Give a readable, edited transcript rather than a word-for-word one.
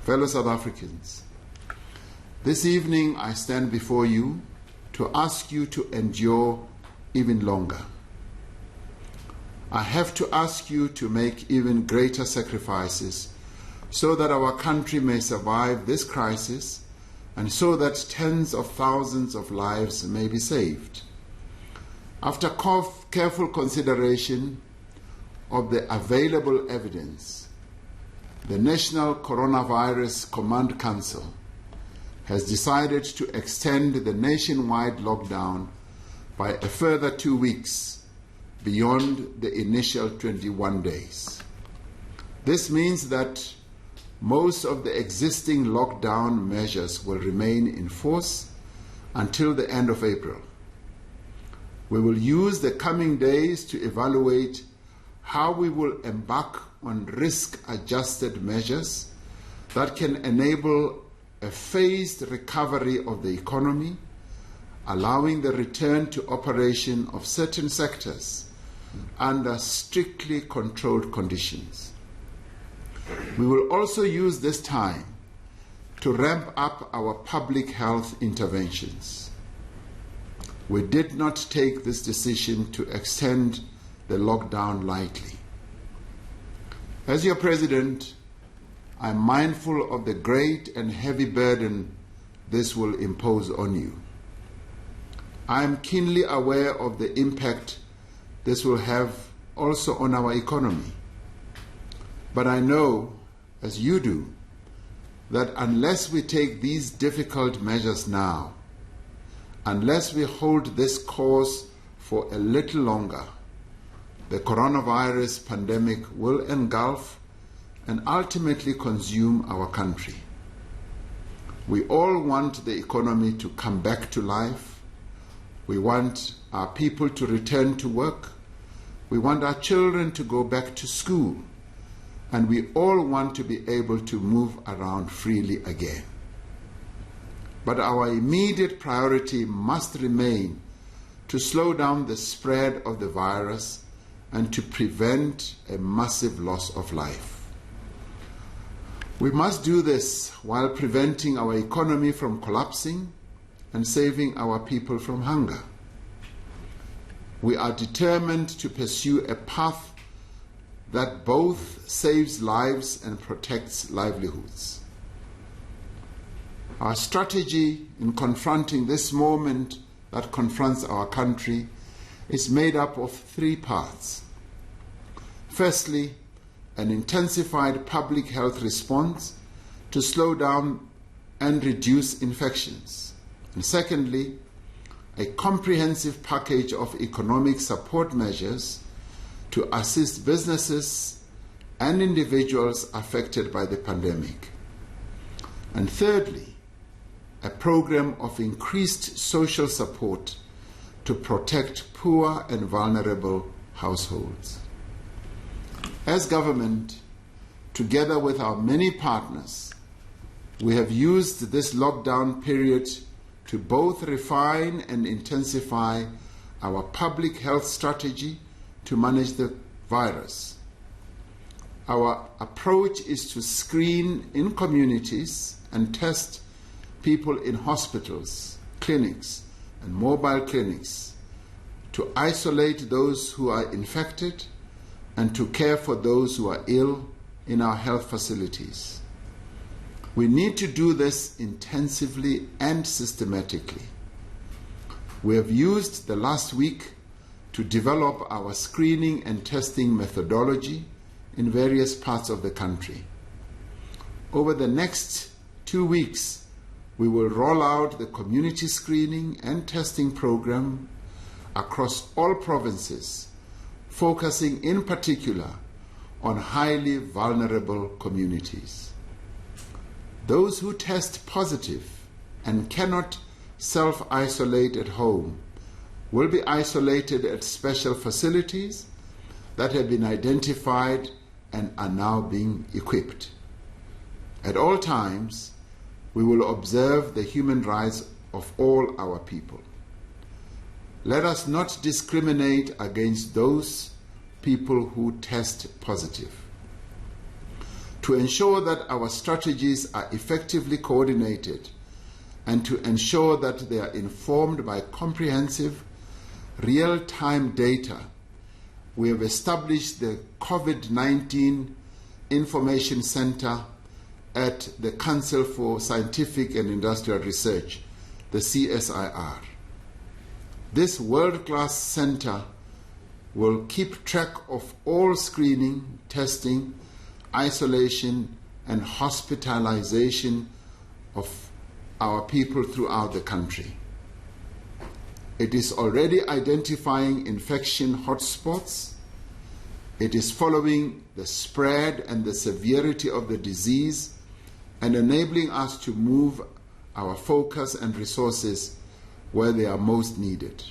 Fellow South Africans, this evening I stand before you to ask you to endure even longer. I have to ask you to make even greater sacrifices so that our country may survive this crisis and so that tens of thousands of lives may be saved. After careful consideration of the available evidence, the National Coronavirus Command Council has decided to extend the nationwide lockdown by a further 2 weeks beyond the initial 21 days. This means that most of the existing lockdown measures will remain in force until the end of April. We will use the coming days to evaluate how we will embark on risk-adjusted measures that can enable a phased recovery of the economy, allowing the return to operation of certain sectors under strictly controlled conditions. We will also use this time to ramp up our public health interventions. We did not take this decision to extend the lockdown lightly. As your President, I am mindful of the great and heavy burden this will impose on you. I am keenly aware of the impact this will have also on our economy. But I know, as you do, that unless we take these difficult measures now, unless we hold this course for a little longer, the coronavirus pandemic will engulf and ultimately consume our country. We all want the economy to come back to life. We want our people to return to work. We want our children to go back to school. And we all want to be able to move around freely again. But our immediate priority must remain to slow down the spread of the virus and to prevent a massive loss of life. We must do this while preventing our economy from collapsing and saving our people from hunger. We are determined to pursue a path that both saves lives and protects livelihoods. Our strategy in confronting this moment that confronts our country is made up of 3 parts. Firstly, an intensified public health response to slow down and reduce infections. And secondly, a comprehensive package of economic support measures to assist businesses and individuals affected by the pandemic. And thirdly, a program of increased social support to protect poor and vulnerable households. As government, together with our many partners, we have used this lockdown period to both refine and intensify our public health strategy to manage the virus. Our approach is to screen in communities and test people in hospitals, clinics, and mobile clinics, to isolate those who are infected and to care for those who are ill in our health facilities. We need to do this intensively and systematically. We have used the last week to develop our screening and testing methodology in various parts of the country. Over the next 2 weeks, we will roll out the community screening and testing program across all provinces, focusing in particular on highly vulnerable communities. Those who test positive and cannot self-isolate at home will be isolated at special facilities that have been identified and are now being equipped. At all times, we will observe the human rights of all our people. Let us not discriminate against those people who test positive. to ensure that our strategies are effectively coordinated and to ensure that they are informed by comprehensive, real-time data, we have established the COVID-19 Information Center at the Council for Scientific and Industrial Research, the CSIR. This world-class center will keep track of all screening, testing, isolation, and hospitalization of our people throughout the country. It is already identifying infection hotspots. It is following the spread and the severity of the disease and enabling us to move our focus and resources where they are most needed.